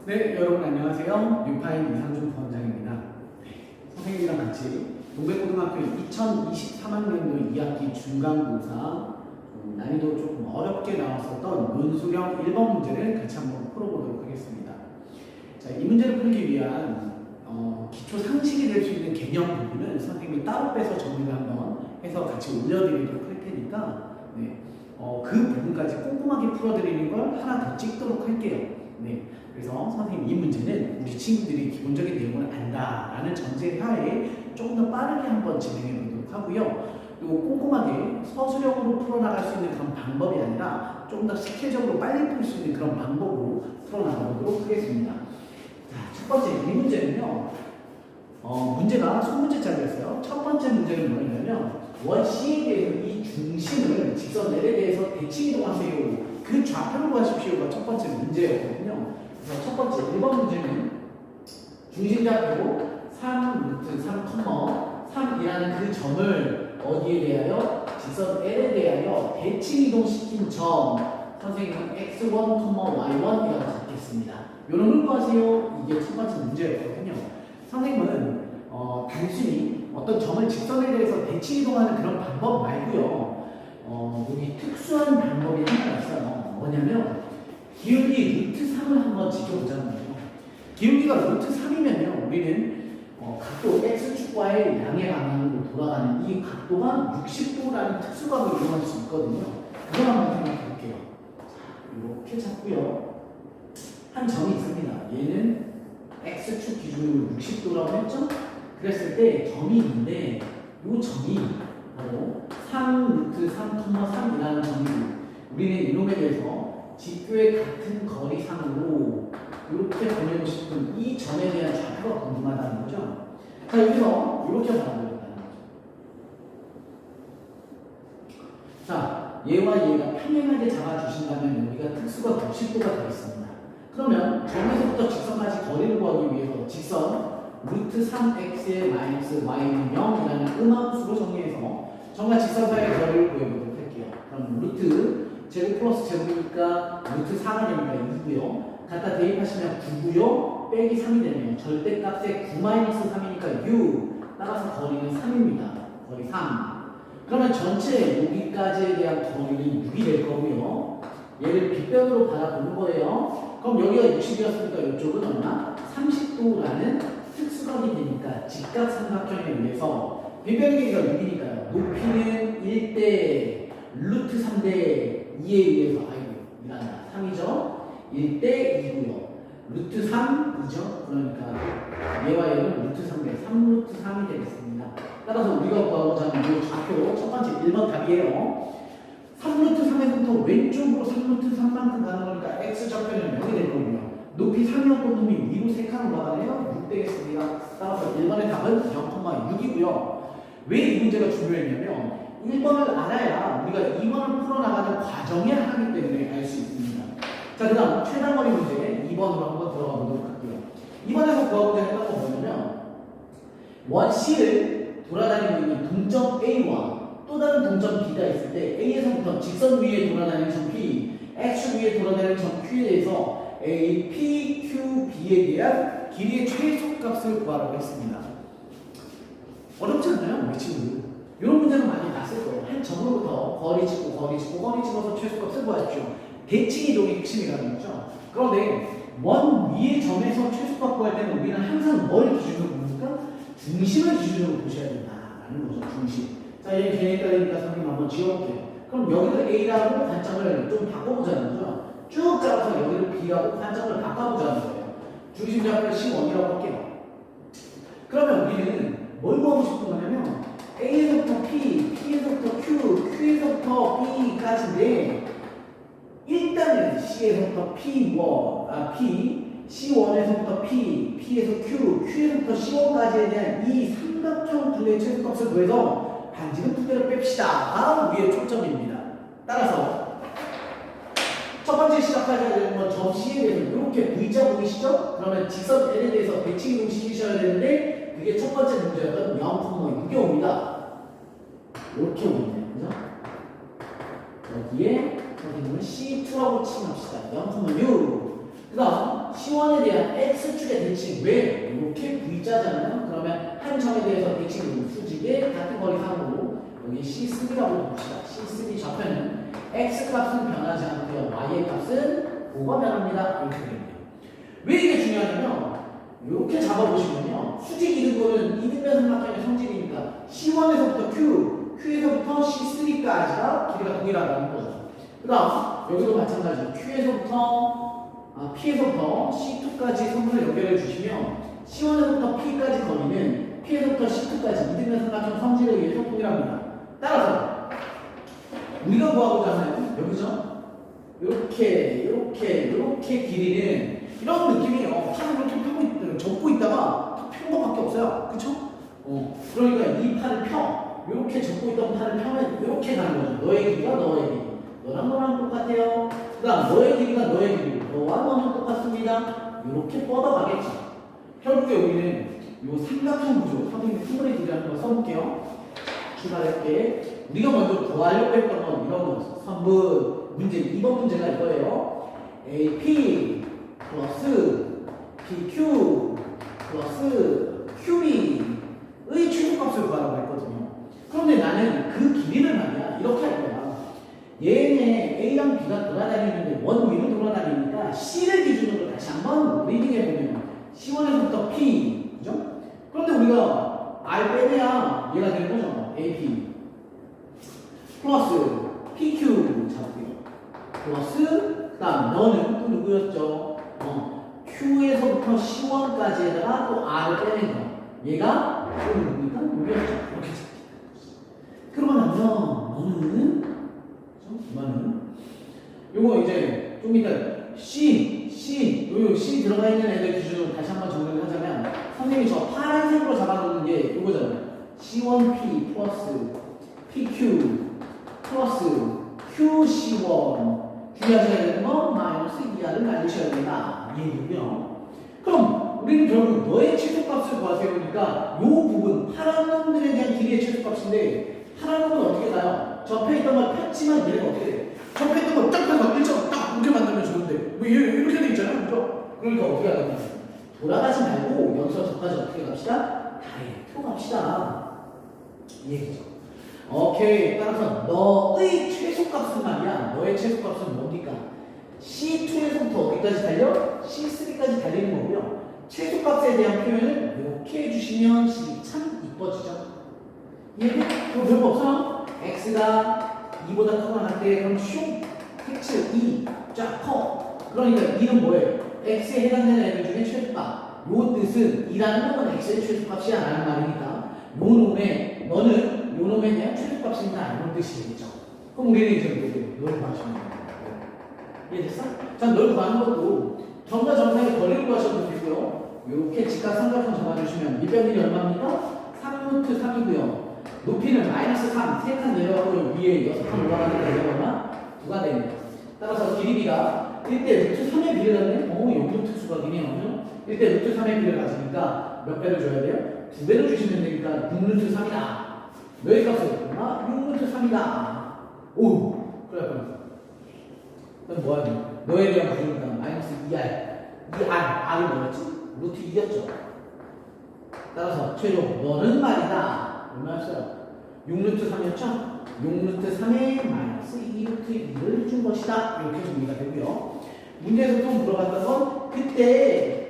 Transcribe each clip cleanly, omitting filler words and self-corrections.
네, 여러분 안녕하세요. 뉴파인 이상준 부원장입니다. 선생님이랑 같이 동백고등학교 2023학년도 2학기 중간고사 난이도 조금 어렵게 나왔었던 논술형 1번 문제를 같이 한번 풀어보도록 하겠습니다. 자, 이 문제를 풀기 위한 기초 상식이 될 수 있는 개념 부분을 선생님이 따로 빼서 정리를 한번 해서 같이 올려드리도록 할 테니까 그 부분까지 꼼꼼하게 풀어드리는 걸 하나 더 찍도록 할게요. 그래서 선생님 이 문제는 우리 친구들이 기본적인 내용을 안다라는 전제 하에 조금 더 빠르게 한번 진행해 보도록 하고요. 그리고 꼼꼼하게 서술형으로 풀어나갈 수 있는 그런 방법이 아니라 조금 더 스케줄적으로 빨리 풀 수 있는 그런 방법으로 풀어나가도록 하겠습니다. 자, 첫 번째 이 문제는요. 문제가 소문제짜리였어요. 첫 번째 문제는 뭐냐면 원C에 대해서 이 중심을 직선 L에 대해서 대칭 이동하세요. 그 좌표를 구하십시오가 첫 번째 문제였거든요. 그래서 첫 번째 1번 문제는 중심 좌표 3, 루트 3, 3이라는 그 점을 어디에 대하여? 직선 L에 대하여 대칭 이동시킨 점 선생님은 x1, y1이라고 잡겠습니다. 요런 걸 구하세요. 이게 첫 번째 문제였거든요. 선생님은 단순히 어떤 점을 직선에 대해서 대칭 이동하는 그런 방법 말고요. 여기 특수한 방법이 하나 있어요. 뭐냐면 기울기 루트 3을 한번 지켜보자는 거예요. 기울기가 루트 3이면요. 우리는 각도 x축과의 양의 방향으로 돌아가는 이 각도가 60도라는 특수각을 이용할 수 있거든요. 그걸 한번 생각해 볼게요. 자, 이렇게 잡고요. 한 점이 있습니다. 얘는 x축 기준으로 60도라고 했죠? 그랬을 때 점이 있는데 이 점이 바로 3, 루트 3, 3이라는 점이고 우리는 이놈에 대해서 직교의 같은 거리상으로 이렇게 보내고 싶은 이 점에 대한 좌표가 궁금하다는 거죠. 자, 여기서 이렇게 바라보겠다는 거죠. 자, 얘와 얘가 평행하게 잡아주신다면 여기가 특수가 90도가 되겠습니다. 그러면 점에서부터 직선까지 거리를 구하기 위해서 직선 루트 3x의 마이너스 y는 0이라는 음함수로 정리해서 점과 직선 사이의 거리를 구해보도록 할게요. 그럼 루트 제곱 플러스 제곱이니까 루트 4가 되니까 2고요. 갖다 대입하시면 9고요. 빼기 3이 되네요. 절대값에 9-3이니까 6. 따라서 거리는 3입니다. 거리 3. 그러면 전체 여기까지에 대한 거리는 6이 될 거고요. 얘를 빗변으로 받아보는 거예요. 그럼 여기가 60이었으니까 이쪽은 얼마? 30도라는 특수각이 되니까 직각삼각형에 의해서 빗변의 길이가 6이니까요. 높이는 1대 루트 3대 2에 의해서 이란다. 3이죠? 1대 2고요. 루트 3이죠? 그러니까 얘와 얘는 루트 3대 3루트 3이 되겠습니다. 따라서 우리가 구하고자 하는 이 좌표 첫 번째 1번 답이에요. 3루트 3에서부터 왼쪽으로 3루트 3만큼 가는 거니까 x좌표는 0이 될 거고요. 높이 3이었던 놈이 위로 3칸으로 나가네요. 6 되겠습니다. 따라서 1번의 답은 0,6이고요. 왜 이 문제가 중요했냐면 1번을 알아야 우리가 2번을 풀어나가는 과정에 하기 때문에 알 수 있습니다. 자, 그 다음 최단거리 문제 2번으로 한번 들어가 보도록 할게요. 2번에서 구하고자 했던 건 뭐냐면 원C를 돌아다니고 있는 동점 A와 또 다른 동점 B가 있을 때 A에서부터 직선 위에 돌아다니는 점 P, X 위에 돌아다니는 점 Q에 대해서 A, P, Q, B에 대한 길이의 최소값을 구하라고 했습니다. 어렵지 않나요? 우리 친구들? 이런 문제는 많이 났을 거예요. 한 점으로부터 거리 찍고 거리 찍고 거리 찍어서 최소값을 구하십시오. 대칭 이동이 핵심이라는 거죠. 그런데 원 위의 점에서 최소값 구할 때는 우리는 항상 뭘 기준으로 봅니까? 중심을 기준으로 보셔야 된다라는 거죠. 중심. 자, 얘 개에 따르니까 선생님 한번 지워볼게요. 그럼 여기를 A라고 관점을 좀 바꿔보자는 거죠. 쭉 짜서 여기를 B라고 관점을 바꿔보자는 거예요. 중심 좌표를 10원이라고 할게요. 그러면 우리는 뭘 구하고 싶은 거냐면 A에서부터 P, P에서부터 Q, Q에서부터 B까지인데 일단은 C에서부터 P, C1에서부터 P, P에서 Q, Q에서부터 C1까지에 대한 이 삼각형 둘의 최소값을 구해서 반지름 두 개를 뺍시다. 위에 초점입니다. 따라서 첫 번째 시작하셔야 되는 건 점 C에 대해서 이렇게 V자 보이시죠? 그러면 직선 L에 대해서 대칭 이동시키셔야 되는데 그게 첫 번째 문제였던 0,6이 옵니다. 이렇게 오겠네요. 그죠? 여기에 선생님은 C2라고 칭합시다. 0,6. 그 다음 C1에 대한 X축의 대칭. 왜? 이렇게 V자잖아요. 그러면 한 점에 대해서 대칭은 수직의 같은 거리상으로 여기 C3라고 봅시다. C3 좌표는 X 값은 변하지 않고요. Y의 값은 5가 변합니다. 이렇게 됩니다. 왜 이게 중요하냐면 이렇게 잡아보시면요. 수직 이등분은 이등변 삼각형의 성질이니까 C1에서부터 Q에서부터 C3까지가 길이가 동일하다는 거죠. 그 다음 여기도 마찬가지로 P에서부터 C2까지 선분을 연결해 주시면 C1에서부터 P까지 거리는 P에서부터 C2까지 이등변 삼각형 성질에 의해서 동일합니다. 따라서 우리가 구하고자 하는 여기죠? 이렇게 길이는 이런 느낌이에요. 팔을 이렇게 펴고 접고 있다가 펴는 것밖에 없어요. 그쵸? 그러니까 이 팔을 펴. 이렇게 접고 있던 팔을 펴면 이렇게 가는 거죠. 너의 길이가 너의 길이. 너랑 똑같아요. 그 다음 너의 길이가 너의 길이. 너와 너는 똑같습니다. 이렇게 뻗어가겠죠. 결국에 우리는 이 삼각형 구조, 선생님이 승분의 길이 한번 써볼게요. 출발할게. 우리가 먼저 구하려고 했던 건 이런 거였어. 선분 문제 2번 문제가 이거예요. AP 플러스 PQ 플러스 QB의 최소값을 구하라고 했거든요. 그런데 나는 그 길이를 말이야 이렇게 할 거야. 얘네 A랑 B가 돌아다니는데 원 위로 돌아다니니까 C를 기준으로 다시 한번 리딩해보면 C1에서부터 P, 그죠? 그런데 우리가 R 빼내야 얘가 되는 거죠. AP 플러스 PQ 잡고요. 플러스 그 다음 너는 또 누구였죠? Q에서부터 C1까지에다가 또 R을 빼낸 거. 얘가 또 누구니까? 누구였죠? 이렇게 잡니다. 그러면 너는 요거 이제 좀 이따 C 들어가 있는 애들 기준으로 다시 한번 정리를 하자면 선생님이 저 파란색으로 잡아놓는 게 요거잖아요. C1P 플러스 PQ 플러스 QC1 주의하셔야 되는 거 마이너스 2R을 만드셔야 된다. 이 얘기고요. 그럼 우리는 결국 너의 최소값을 구하세요. 그러니까 요 부분 파란 놈들에 대한 길이의 최소값인데 파란 놈은 어떻게 가요? 접해 있던 걸 폈지만 얘가 어떻게 돼요? 접해 있던 걸 딱 펴서 일정 딱 이렇게 만들면 좋은데 뭐 이렇게 돼 있잖아요. 그죠? 그러니까 어떻게 하냐? 돌아가지 말고 여기서 저까지 어떻게 갑시다? 다이렉트로 갑시다. 이 얘기죠. 오케이. 따라서 너의 최소값은 말이야. 너의 최소값은 뭡니까? C2에서부터 어디까지 달려? C3까지 달리는 거고요. 최소값에 대한 표현을 이렇게 해주시면 참 이뻐지죠. 이해돼? 그럼 별거 없어? X가 2보다 크거나 할때 그럼 슝! 텍스 2 쫙 커. 그러니까 2는 뭐예요? X에 해당되는 애들 중에 최소값. 요 뜻은 2라는 놈은 X의 최소값이야 라는 말이니까 요 놈의 너는 요 놈에 대한 최소값입니다. 이런 뜻이겠죠. 그럼 우리는 이제 널 구하시면 됩니다. 이해됐어? 자, 널 구하는 것도 점과 점상의 거리를 구하셔도 되고요. 이렇게 직각 삼각형 정해주시면 밑변 길이 얼마입니까? 3루트 3이고요. 높이는 마이너스 3, 3칸 내려가고 위에 6칸 올라가니까 얘가 얼마? 2가 됩니다. 따라서 길이가 1대 루트 3의 비례를 하네? 0루트 수각이네요. 1대 루트 3의 비례를 가지니까 몇 배를 줘야 돼요? 2배를 주시면 되니까 6루트 3이다. 너의 값은 얼마? 6루트 3이다. 오! 그래. 그럼 뭐하니? 너에 대한 구조니까 마이너스 2R. R이 뭐였지? 루트 2였죠. 따라서 최종 너는 말이다. 얼마였어요? 6루트 3이었죠? 6루트 3에 마이너스 2루트 2를 준 것이다. 이렇게 정리가 되고요. 문제에서 또 물어봤던 건 그때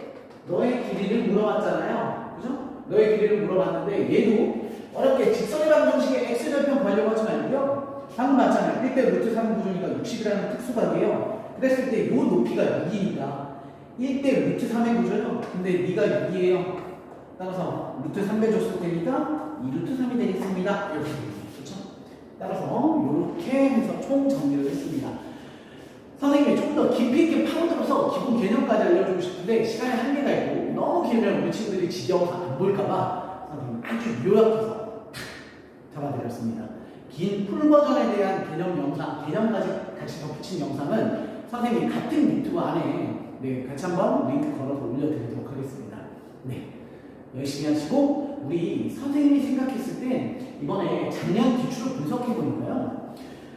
너의 길이를 물어봤잖아요. 그죠? 너의 길이를 물어봤는데 얘도 어렵게 직선의 방정식의 x절편 구하려고 하지 말고요. 방금 봤잖아요. 1대 루트 3 구조니까 60이라는 특수각이에요. 그랬을 때 이 높이가 6이니까 1대 루트 3의 구조죠. 근데 네가 6이에요. 따라서 루트 3배 줬을 테니까 2루트 3이 되겠습니다. 이렇게 됩니다. 그렇죠? 따라서 이렇게 해서 총 정리를 했습니다. 선생님이 좀 더 깊이 있게 파고들어서 기본 개념까지 알려주고 싶은데 시간에 한계가 있고 너무 길면 우리 친구들이 지겨워서 안 볼까봐 선생님이 아주 요약해서 잡아드렸습니다. 긴 풀버전에 대한 개념 영상, 개념까지 같이 덧붙인 영상은 선생님이 같은 유튜브 안에 같이 한번 링크 걸어서 올려드리도록 하겠습니다. 네, 열심히 하시고 우리 선생님이 생각했을 때 이번에 작년 기출을 분석해 보니까요.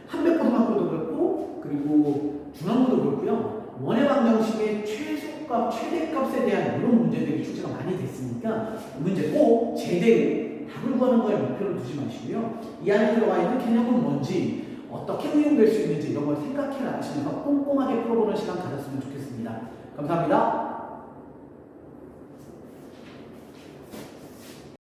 한백고등학교도 그렇고 그렇고 그리고 중앙고도 그렇고요. 원의 방정식의 최소값, 최대값에 대한 이런 문제들이 출제가 많이 됐으니까 이 문제 꼭 제대로 답을 구하는 거에 목표를 두지 마시고요. 이 안에 들어가 있는 개념은 뭔지 어떻게 응용될 수 있는지 이런 걸 생각해 나가시면서 꼼꼼하게 풀어보는 시간 가졌으면 좋겠습니다. 감사합니다.